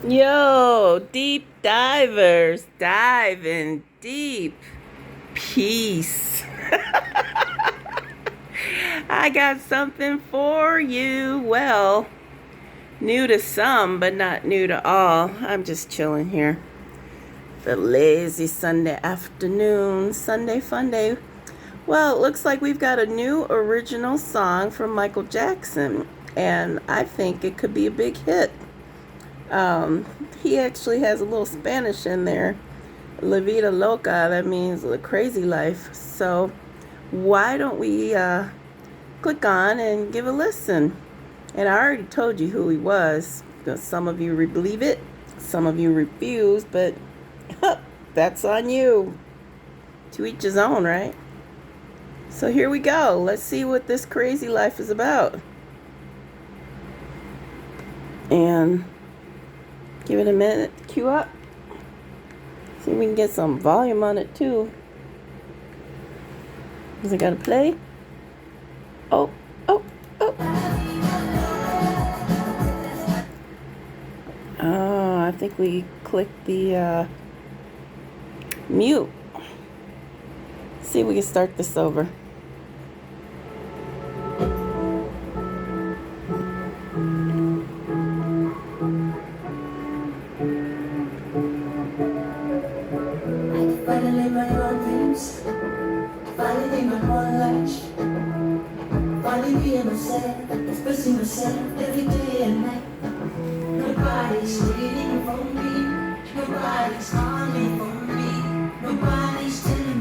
Yo, deep divers, diving deep. Peace. I got something for you. Well, new to some, but not new to all. I'm just chilling here. The lazy Sunday afternoon, Sunday fun day. Well, it looks like we've got a new original song from Michael Jackson, and I think it could be a big hit. He actually has a little Spanish in there. La vida loca, that means the crazy life. So why don't we click on and give a listen? And I already told you who he was. Some of you believe it, some of you refuse, but that's on you. To each his own, right? So here we go. Let's see what this crazy life is about. And give it a minute to queue up. See if we can get some volume on it too. Is it gotta play? Oh, oh, oh. Oh, I think we clicked the mute. See if we can start this over. Finally my own dreams, finally my own life, finally being myself, expressing myself every day and night. Nobody's waiting for me, nobody's calling for me, nobody's telling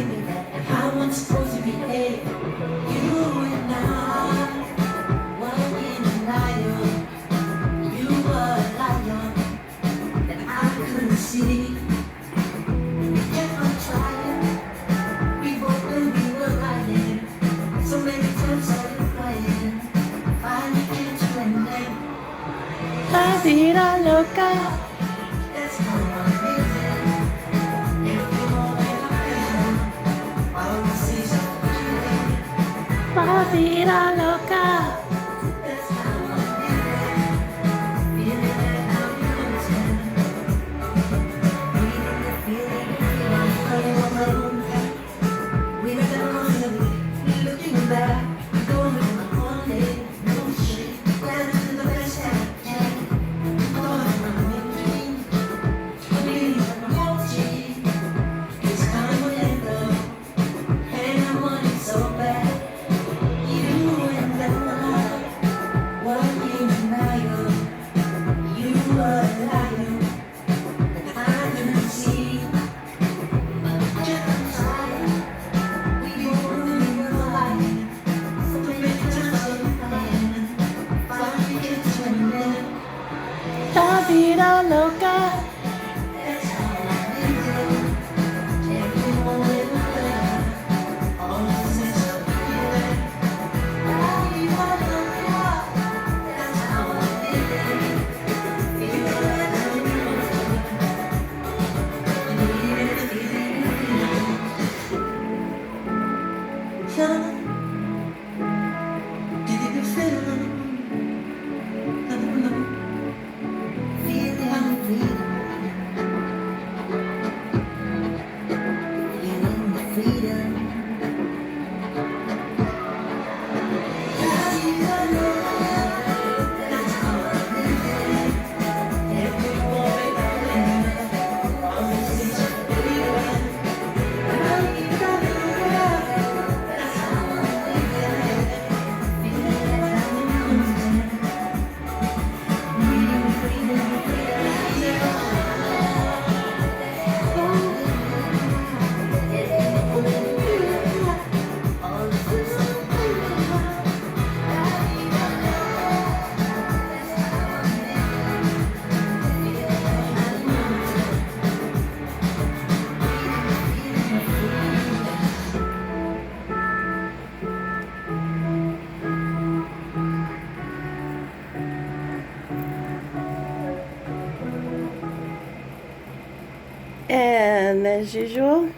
me that how I'm supposed to behave. You and I, one in a lion, you were a lion that I couldn't see. La vida loca. La vida loca. Looking back, going with my own day, no shame, glad to the best I can. La vida loca. And as usual,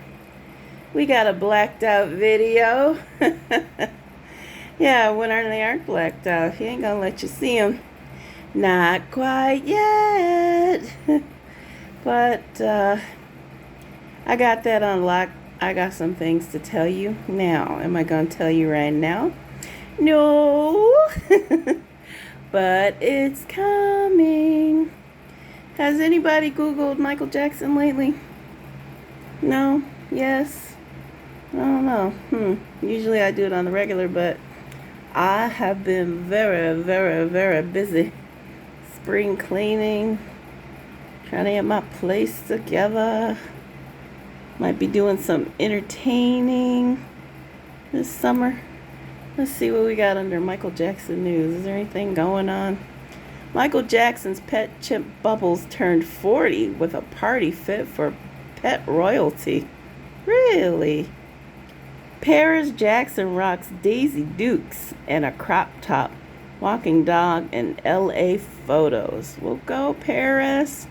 we got a blacked out video. Yeah, when they aren't blacked out, he ain't gonna let you see them. Not quite yet. But I got that unlocked. I got some things to tell you now. Am I going to tell you right now? No. But it's coming. Has anybody Googled Michael Jackson lately? No? Yes? I don't know. Usually I do it on the regular, but I have been very, very, very busy. Spring cleaning, trying to get my place together. Might be doing some entertaining this summer. Let's see what we got under Michael Jackson news. Is there anything going on? Michael Jackson's pet chimp Bubbles turned 40 with a party fit for pet royalty. Really? Paris Jackson rocks Daisy Dukes and a crop top, walking dog in LA photos. We'll go, Paris.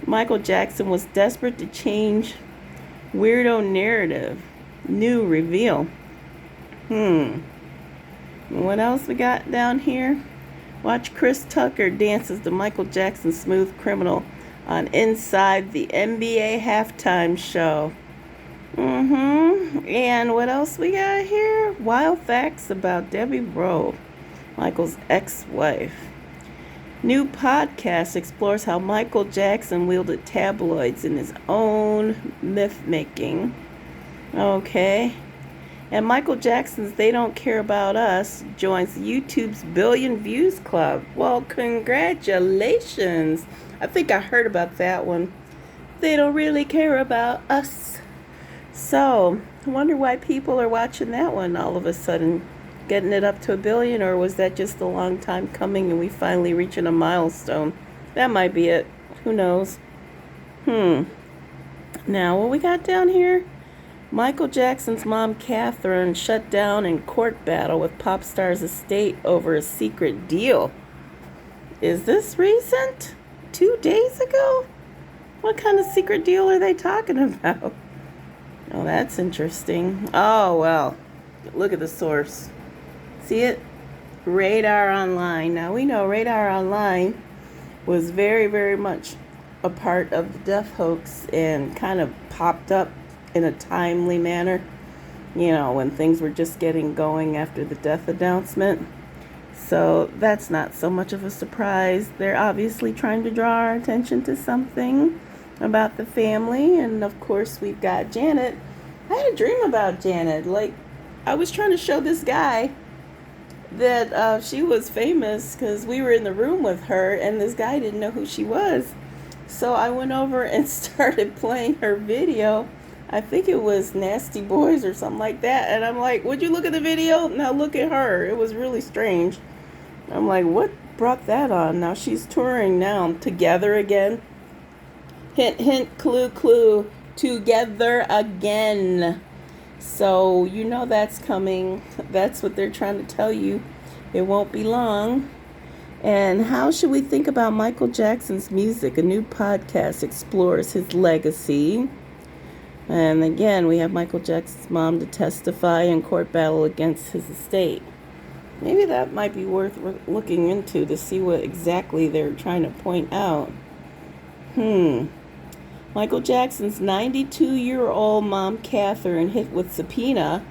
Michael Jackson was desperate to change weirdo narrative. New reveal. What else we got down here? Watch Chris Tucker dances to Michael Jackson's Smooth Criminal on Inside the NBA Halftime Show. And what else we got here? Wild facts about Debbie Rowe, Michael's ex-wife. New podcast explores how Michael Jackson wielded tabloids in his own myth-making. Okay. And Michael Jackson's They Don't Care About Us joins YouTube's Billion Views Club. Well, congratulations. I think I heard about that one. They don't really care about us. So, I wonder why people are watching that one all of a sudden, getting it up to 1 billion, or was that just a long time coming and we finally reaching a milestone? That might be it. Who knows? Now, what we got down here? Michael Jackson's mom, Catherine, shut down in court battle with pop star's estate over a secret deal. Is this recent? 2 days ago? What kind of secret deal are they talking about? Oh, that's interesting. Oh, well, look at the source. See it? Radar Online. Now, we know Radar Online was very, very much a part of the death hoax and kind of popped up in a timely manner, when things were just getting going after the death announcement. So that's not so much of a surprise. They're obviously trying to draw our attention to something about the family. And of course, we've got Janet. I had a dream about Janet. I was trying to show this guy that she was famous because we were in the room with her and this guy didn't know who she was. So I went over and started playing her video. I think it was Nasty Boys or something like that. And I'm like, would you look at the video? Now look at her. It was really strange. I'm like, what brought that on? Now she's touring now. Together again. Hint, hint, clue, clue. Together again. So that's coming. That's what they're trying to tell you. It won't be long. And how should we think about Michael Jackson's music? A new podcast explores his legacy. And again, we have Michael Jackson's mom to testify in court battle against his estate. Maybe that might be worth looking into to see what exactly they're trying to point out. Michael Jackson's 92-year-old mom, Catherine, hit with subpoena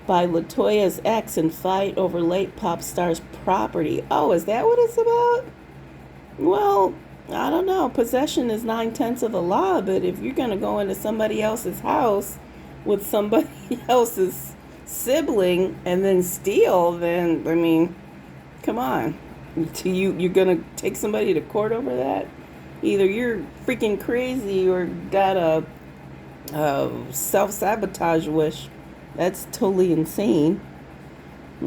by LaToya's ex in fight over late pop star's property. Oh, is that what it's about? Well, I don't know. Possession is 9/10 of the law, but if you're going to go into somebody else's house with somebody else's sibling and then steal, then, come on. You're going to take somebody to court over that? Either you're freaking crazy or got a self-sabotage wish. That's totally insane.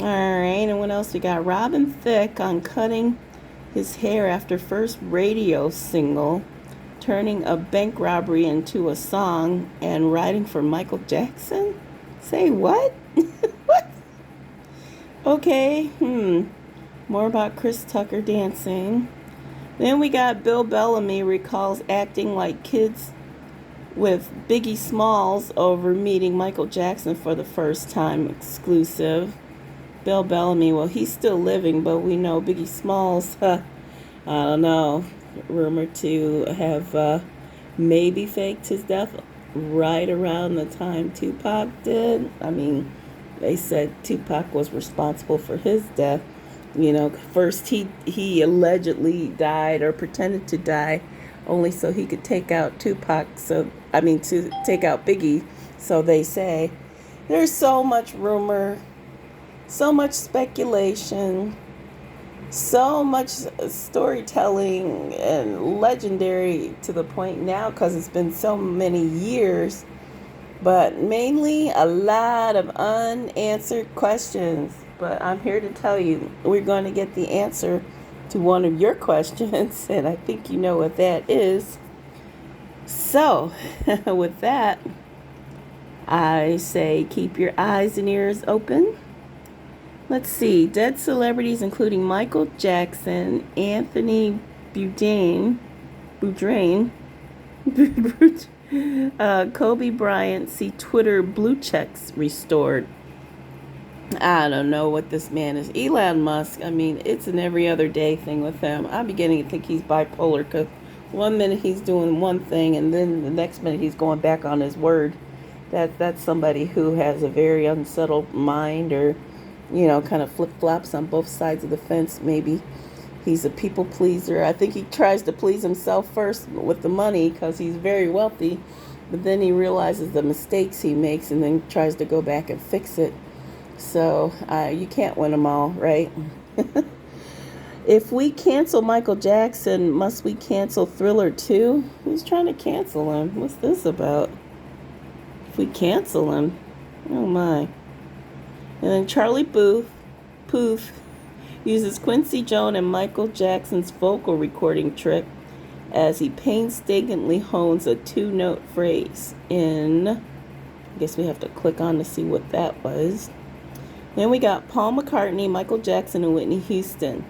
All right, and what else we got? Robin Thicke on cutting his hair after first radio single, turning a bank robbery into a song, and writing for Michael Jackson? Say what? What? Okay, more about Chris Tucker dancing. Then we got Bill Bellamy recalls acting like kids with Biggie Smalls over meeting Michael Jackson for the first time. Exclusive. Bill Bellamy, well, he's still living, but we know Biggie Smalls I don't know, rumored to have maybe faked his death right around the time Tupac did. I mean, they said Tupac was responsible for his death. You know, first he allegedly died or pretended to die only so he could take out Tupac. So I mean, to take out Biggie. So they say there's so much rumor, so much speculation, so much storytelling and legendary to the point now because it's been so many years, but mainly a lot of unanswered questions. But I'm here to tell you we're going to get the answer to one of your questions, and I think you know what that is. So, with that, I say keep your eyes and ears open. Let's see. Dead celebrities including Michael Jackson, Anthony Bourdain, Kobe Bryant see Twitter blue checks restored. I don't know what this man is. Elon Musk, I mean, it's an every other day thing with him. I'm beginning to think he's bipolar because one minute he's doing one thing and then the next minute he's going back on his word. That's somebody who has a very unsettled mind, or kind of flip-flops on both sides of the fence. Maybe he's a people pleaser. I think he tries to please himself first with the money because he's very wealthy, but then he realizes the mistakes he makes and then tries to go back and fix it. So you can't win them all, right? If we cancel Michael Jackson, must we cancel Thriller too? Who's trying to cancel him? What's this about? If we cancel him, oh my. And then Charlie Puth uses Quincy Jones and Michael Jackson's vocal recording trick as he painstakingly hones a two-note phrase I guess we have to click on to see what that was. Then we got Paul McCartney, Michael Jackson, and Whitney Houston.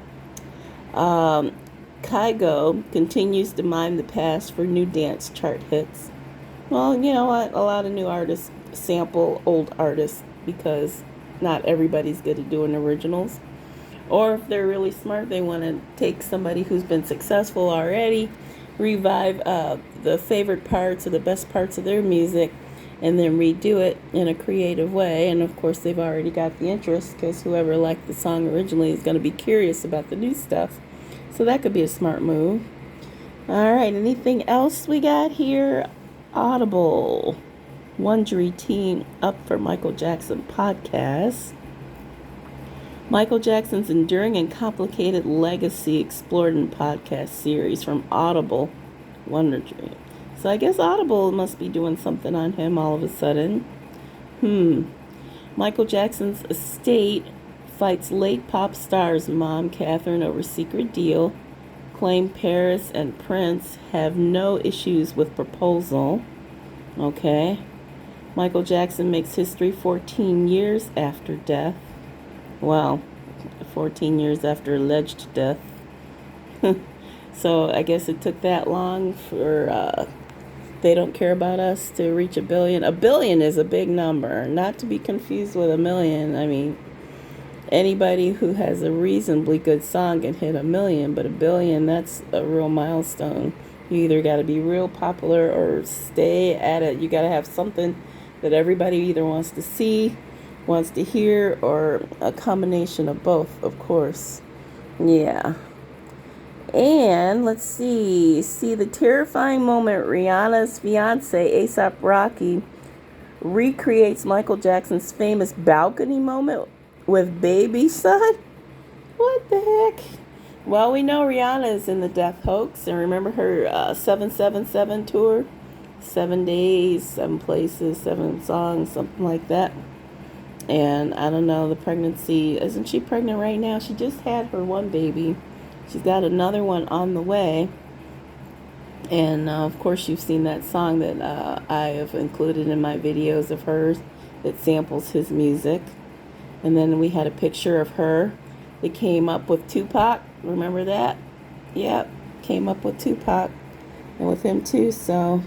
Kygo continues to mime the past for new dance chart hits. Well, you know what? A lot of new artists sample old artists because not everybody's good at doing originals. Or if they're really smart, they want to take somebody who's been successful already, revive the favorite parts or the best parts of their music, and then redo it in a creative way. And of course, they've already got the interest because whoever liked the song originally is going to be curious about the new stuff. So that could be a smart move. All right, anything else we got here? Audible. Wondery team up for Michael Jackson podcast. Michael Jackson's enduring and complicated legacy explored in podcast series from Audible. Wondery. So I guess Audible must be doing something on him all of a sudden. Michael Jackson's estate fights late pop stars mom Catherine over secret deal. Claim Paris and Prince have no issues with proposal. Okay. Michael Jackson makes history 14 years after death. Well, 14 years after alleged death. So I guess it took that long for They Don't Care About Us to reach 1 billion. 1 billion is a big number, not to be confused with 1 million. I mean, anybody who has a reasonably good song can hit 1 million, but 1 billion, that's a real milestone. You either got to be real popular or stay at it. You got to have something that everybody either wants to see, wants to hear, or a combination of both, of course. Yeah. And let's see the terrifying moment Rihanna's fiance, A$AP Rocky, recreates Michael Jackson's famous balcony moment with baby son. What the heck? Well, we know Rihanna is in the death hoax, and remember her 777 tour? 7 days, 7 places, 7 songs, something like that. And I don't know, the pregnancy, isn't she pregnant right now? She just had her one baby. She's got another one on the way. And of course, you've seen that song that I have included in my videos of hers that samples his music. And then we had a picture of her that came up with Tupac. Remember that? Yep, came up with Tupac and with him too. So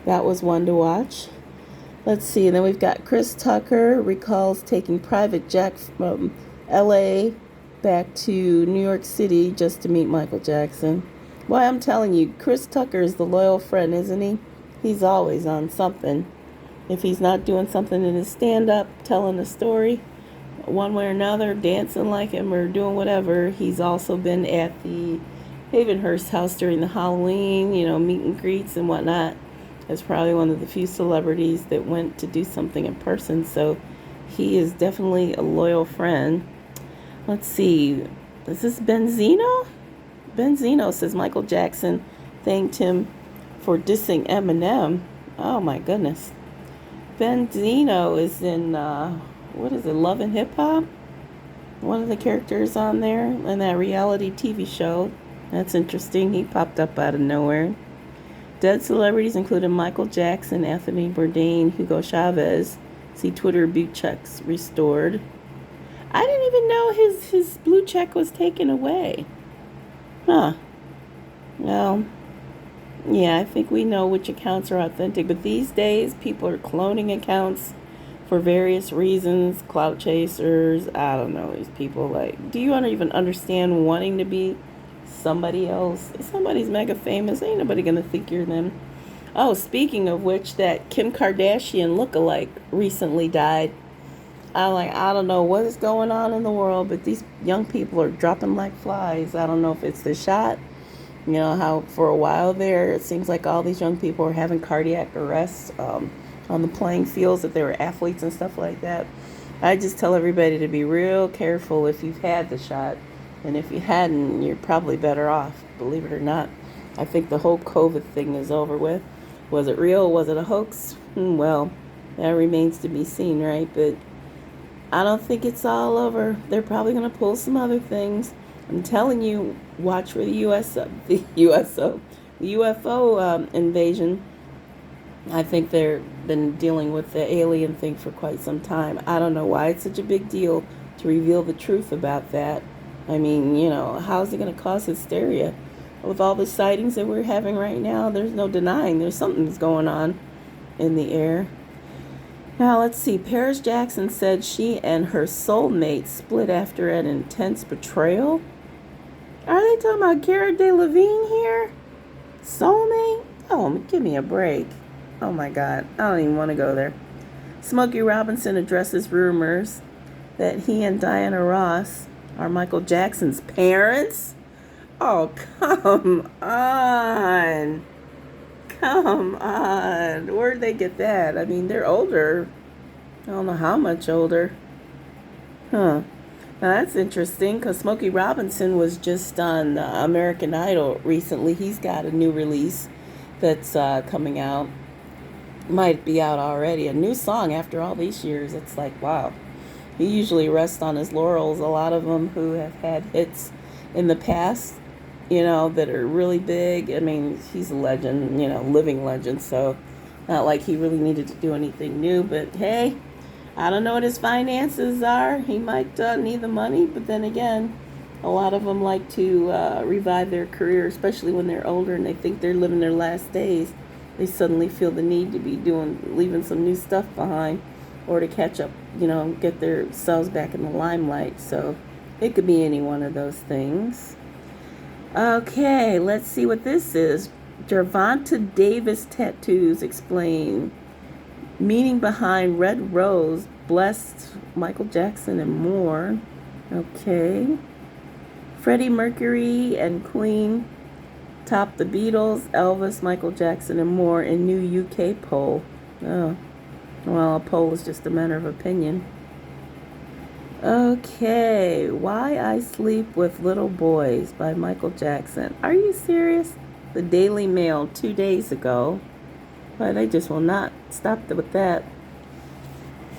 that was one to watch. Let's see. Then we've got Chris Tucker recalls taking private jet from L.A. back to New York City just to meet Michael Jackson. Why, I'm telling you, Chris Tucker is the loyal friend, isn't he? He's always on something. If he's not doing something in his stand-up, telling a story, one way or another, dancing like him or doing whatever, he's also been at the Havenhurst house during the Halloween, meet and greets and whatnot. As probably one of the few celebrities that went to do something in person, so he is definitely a loyal friend. Let's see, is this Benzino? Benzino says Michael Jackson thanked him for dissing Eminem. Oh my goodness. Benzino is in, what is it, Love and Hip Hop? One of the characters on there in that reality TV show. That's interesting. He popped up out of nowhere. Dead celebrities included Michael Jackson, Anthony Bourdain, Hugo Chavez. See Twitter blue checks restored. I didn't even know his blue check was taken away. Huh. Well, yeah, I think we know which accounts are authentic, but these days people are cloning accounts for various reasons. Clout chasers, I don't know, these people, like, do you even understand wanting to be somebody else? If somebody's mega famous, ain't nobody gonna think you're them. Oh, speaking of which, that Kim Kardashian lookalike recently died. I don't know what is going on in the world, but these young people are dropping like flies. I don't know if it's the shot. How for a while there, it seems like all these young people are having cardiac arrests on the playing fields, that they were athletes and stuff like that. I just tell everybody to be real careful if you've had the shot. And if you hadn't, you're probably better off, believe it or not. I think the whole COVID thing is over with. Was it real? Was it a hoax? Well, that remains to be seen, right? But I don't think it's all over. They're probably going to pull some other things. I'm telling you, watch for the UFO invasion. I think they've been dealing with the alien thing for quite some time. I don't know why it's such a big deal to reveal the truth about that. I mean, how's it going to cause hysteria? With all the sightings that we're having right now, there's no denying there's something's going on in the air. Now, let's see. Paris Jackson said she and her soulmate split after an intense betrayal. Are they talking about Cara Delevingne here? Soulmate? Oh, give me a break. Oh my God. I don't even want to go there. Smokey Robinson addresses rumors that he and Diana Ross are Michael Jackson's parents. Oh, come on. Come on. Where'd they get that? I mean, they're older. I don't know how much older. Huh. Now, that's interesting because Smokey Robinson was just on American Idol recently. He's got a new release that's coming out. Might be out already. A new song after all these years. It's like, wow. He usually rests on his laurels. A lot of them who have had hits in the past, that are really big. I mean, he's a legend, living legend. So not like he really needed to do anything new. But hey, I don't know what his finances are. He might need the money. But then again, a lot of them like to revive their career, especially when they're older and they think they're living their last days. They suddenly feel the need to be leaving some new stuff behind, or to catch up, get themselves back in the limelight. So it could be any one of those things. Okay, let's see what this is. Gervonta Davis tattoos explain meaning behind Red Rose, blessed Michael Jackson, and more. Okay. Freddie Mercury and Queen top the Beatles, Elvis, Michael Jackson, and more in new UK poll. Oh, well, a poll is just a matter of opinion. Okay, Why I Sleep with Little Boys by Michael Jackson. Are you serious? The Daily Mail 2 days ago. But they just will not stop with that.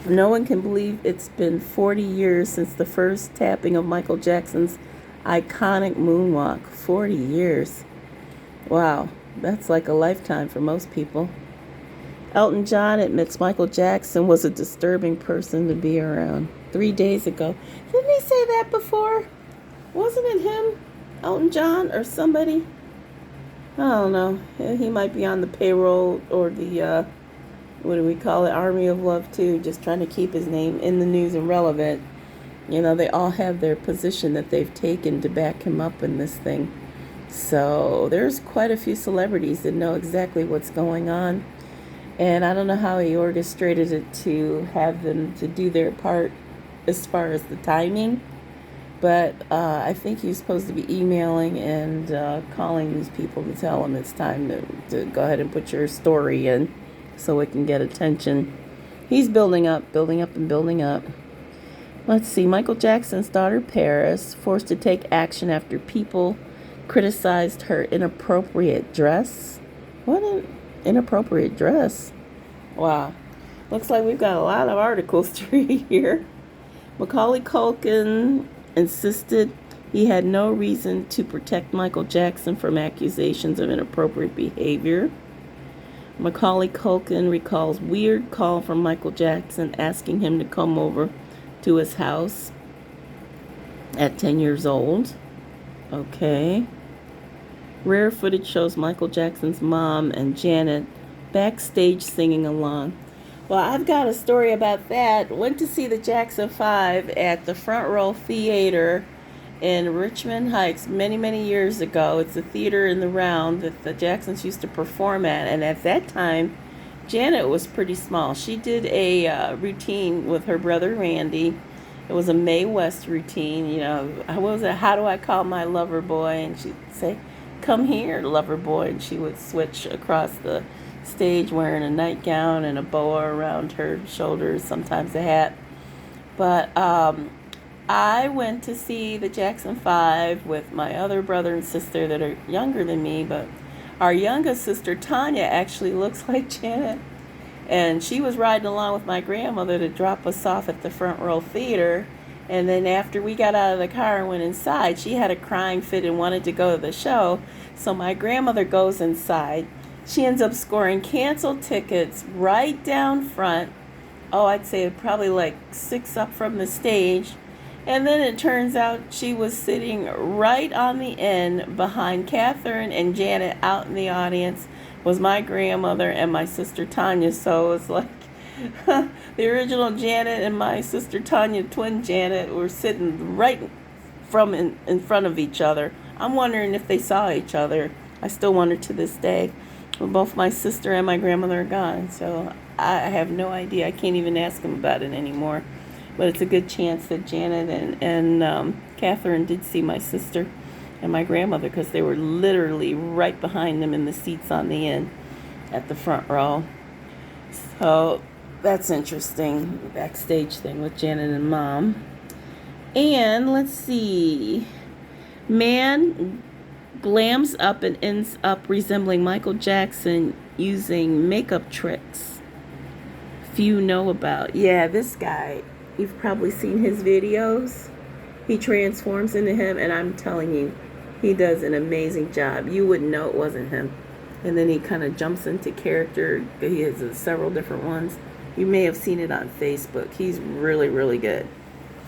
No one can believe it's been 40 years since the first tapping of Michael Jackson's iconic moonwalk. 40 years. Wow, that's like a lifetime for most people. Elton John admits Michael Jackson was a disturbing person to be around. 3 days ago. Didn't he say that before? Wasn't it him? Elton John or somebody? I don't know. He might be on the payroll or the, what do we call it, Army of Love too, just trying to keep his name in the news and relevant. You know, they all have their position that they've taken to back him up in this thing. So there's quite a few celebrities that know exactly what's going on. And I don't know how he orchestrated it to have them to do their part as far as the timing. But I think he's supposed to be emailing and calling these people to tell them it's time to go ahead and put your story in so it can get attention. He's building up, and building up. Let's see. Michael Jackson's daughter, Paris, forced to take action after people criticized her inappropriate dress. What an inappropriate dress. Wow. Looks like we've got a lot of articles to read here. Macaulay Culkin insisted he had no reason to protect Michael Jackson from accusations of inappropriate behavior. Macaulay Culkin recalls weird call from Michael Jackson asking him to come over to his house at 10 years old. Okay. Rare footage shows Michael Jackson's mom and Janet backstage singing along. Well, I've got a story about that. Went to see the Jackson 5 at the Front Row Theater in Richmond Heights many, many years ago. It's a theater in the Round that the Jacksons used to perform at. And at that time, Janet was pretty small. She did a routine with her brother Randy. It was a Mae West routine. You know, what was it? How do I call my lover boy? And she'd say, "Come here, lover boy." And she would switch across the stage wearing a nightgown and a boa around her shoulders, sometimes a hat. But I went to see the Jackson 5 with my other brother and sister that are younger than me, but our youngest sister, Tanya, actually looks like Janet. And she was riding along with my grandmother to drop us off at the Front Row Theater. And then after we got out of the car and went inside, she had a crying fit and wanted to go to the show. So my grandmother goes inside. She ends up scoring canceled tickets right down front. Oh, I'd say probably like 6 up from the stage. And then it turns out she was sitting right on the end behind Catherine and Janet. Out in the audience was my grandmother and my sister Tanya. So it's like the original Janet and my sister Tanya, twin Janet, were sitting right from in front of each other. I'm wondering if they saw each other. I still wonder to this day. Well, both my sister and my grandmother are gone, so I have no idea. I can't even ask them about it anymore. But it's a good chance that Janet and Catherine did see my sister and my grandmother, because they were literally right behind them in the seats on the end at the front row. So that's interesting, the backstage thing with Janet and Mom. And let's see. Man glams up and ends up resembling Michael Jackson using makeup tricks few know about. Yeah, this guy, you've probably seen his videos. He transforms into him, and I'm telling you, he does an amazing job. You wouldn't know it wasn't him. And then he kind of jumps into character. He has several different ones. You may have seen it on Facebook. He's really, really good.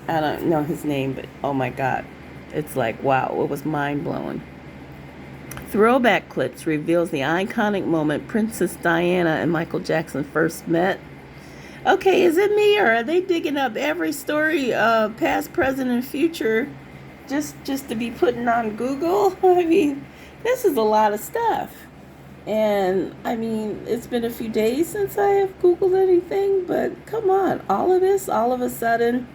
I don't know his name, but oh my God. It's like, wow, it was mind-blowing. Throwback Clips reveals the iconic moment Princess Diana and Michael Jackson first met. Okay, is it me, or are they digging up every story, past, present, and future, just to be putting on Google? I mean, this is a lot of stuff. And, I mean, it's been a few days since I have Googled anything, but come on, all of this, all of a sudden,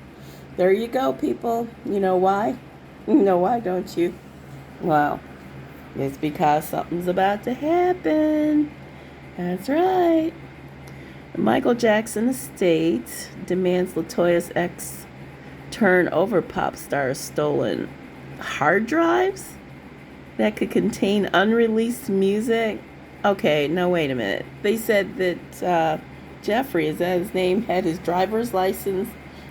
there you go, people. You know why? You know why, don't you? Wow. It's because something's about to happen. That's right. Michael Jackson estate demands LaToya's ex turn over pop star's stolen hard drives that could contain unreleased music. Okay, no, wait a minute. They said that Jeffrey, is that his name, had his driver's license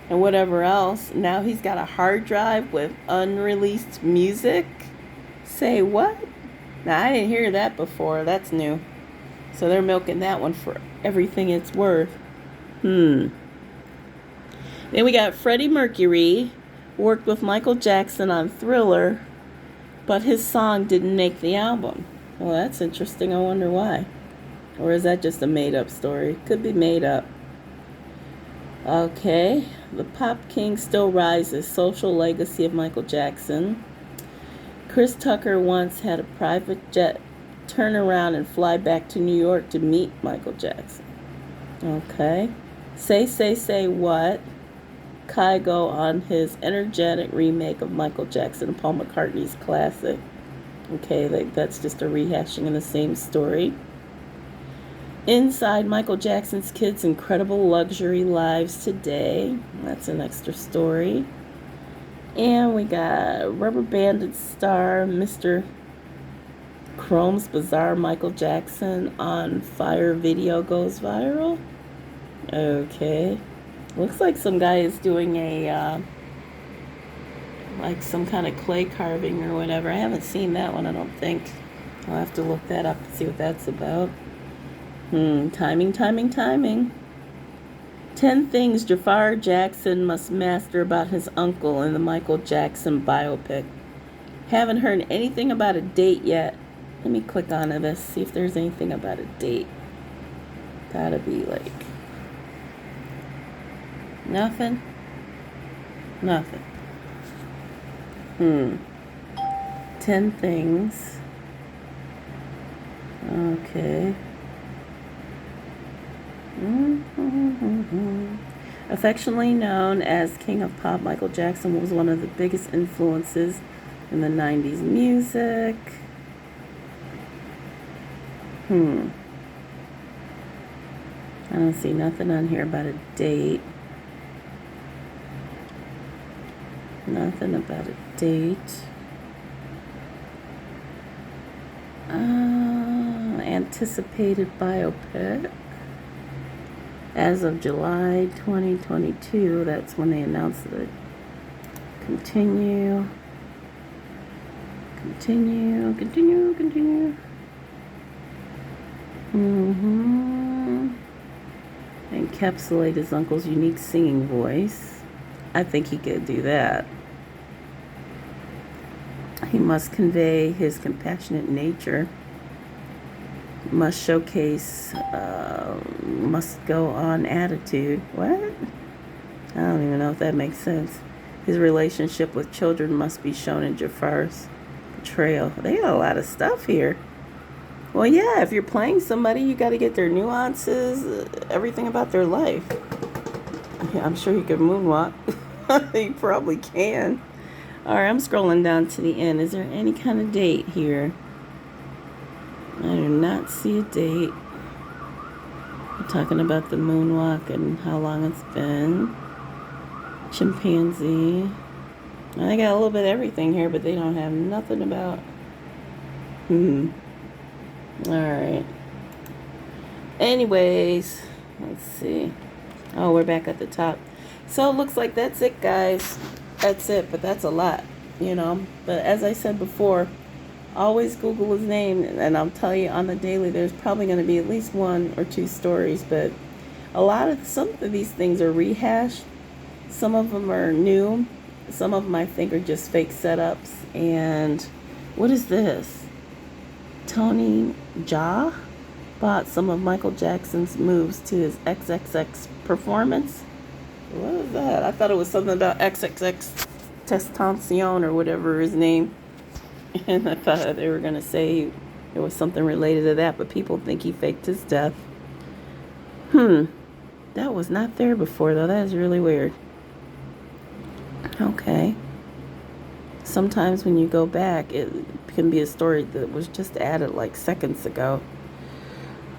and whatever else. Now he's got a hard drive with unreleased music. Say what? Now, I didn't hear that before. That's new. So they're milking that one for everything it's worth. Then we got Freddie Mercury worked with Michael Jackson on Thriller, but his song didn't make the album. Well, that's interesting. I wonder why. Or is that just a made-up story? Could be made up. Okay, the Pop King still rises. Social legacy of Michael Jackson. Chris Tucker once had a private jet turn around and fly back to New York to meet Michael Jackson. Okay. Say What? Kygo on his energetic remake of Michael Jackson and Paul McCartney's classic. Okay, that's just a rehashing of the same story. Inside Michael Jackson's Kids' Incredible Luxury Lives Today. That's an extra story. And we got Rubber Banded star Mr. Chrome's bizarre Michael Jackson on Fire video goes viral. Okay. Looks like some guy is doing a, like some kind of clay carving or whatever. I haven't seen that one, I don't think. I'll have to look that up and see what that's about. Timing. 10 things Jafar Jackson must master about his uncle in the Michael Jackson biopic. Haven't heard anything about a date yet. Let me click onto this, see if there's anything about a date. Gotta be like... Nothing? 10 things. Okay. Affectionately known as King of Pop, Michael Jackson was one of the biggest influences in the 90s music. I don't see nothing on here about a date. Nothing about a date. Anticipated biopic. As of July 2022, that's when they announced it. Continue. Encapsulate his uncle's unique singing voice. I think he could do that. He must convey his compassionate nature. Must showcase, must go on attitude. What? I don't even know if that makes sense. His relationship with children must be shown in Jafar's portrayal. They got a lot of stuff here. Well, yeah, if you're playing somebody, you got to get their nuances, everything about their life. I'm sure he could moonwalk. He probably can. All right, I'm scrolling down to the end. Is there any kind of date here? I do not see a date. We're talking about the moonwalk and how long it's been. Chimpanzee. I got a little bit of everything here, but they don't have nothing about... Alright. Anyways, let's see. Oh, we're back at the top. So it looks like that's it, guys. That's it, but that's a lot, you know. But as I said before, always Google his name, and I'll tell you on the daily, there's probably going to be at least 1 or 2 stories, but some of these things are rehashed. Some of them are new. Some of them I think are just fake setups. And what is this? Tony Jaa bought some of Michael Jackson's moves to his XXX performance. What is that? I thought it was something about XXX Tentacion or whatever his name. And I thought they were going to say it was something related to that, but people think he faked his death. That was not there before, though. That is really weird. Okay. Sometimes when you go back, it can be a story that was just added like seconds ago.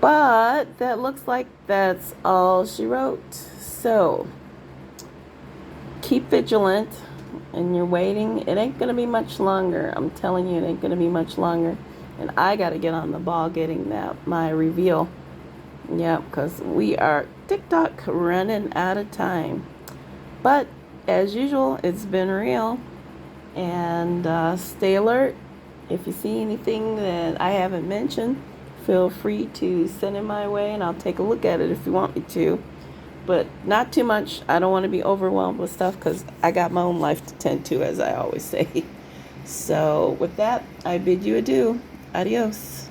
But that looks like that's all she wrote. So, keep vigilant. And you're waiting. It ain't going to be much longer. I'm telling you, it ain't going to be much longer. And I got to get on the ball getting my reveal. Yeah, because we are TikTok running out of time. But as usual, it's been real. And stay alert. If you see anything that I haven't mentioned, feel free to send it my way and I'll take a look at it if you want me to. But not too much. I don't want to be overwhelmed with stuff because I got my own life to tend to, as I always say. So with that, I bid you adieu. Adios.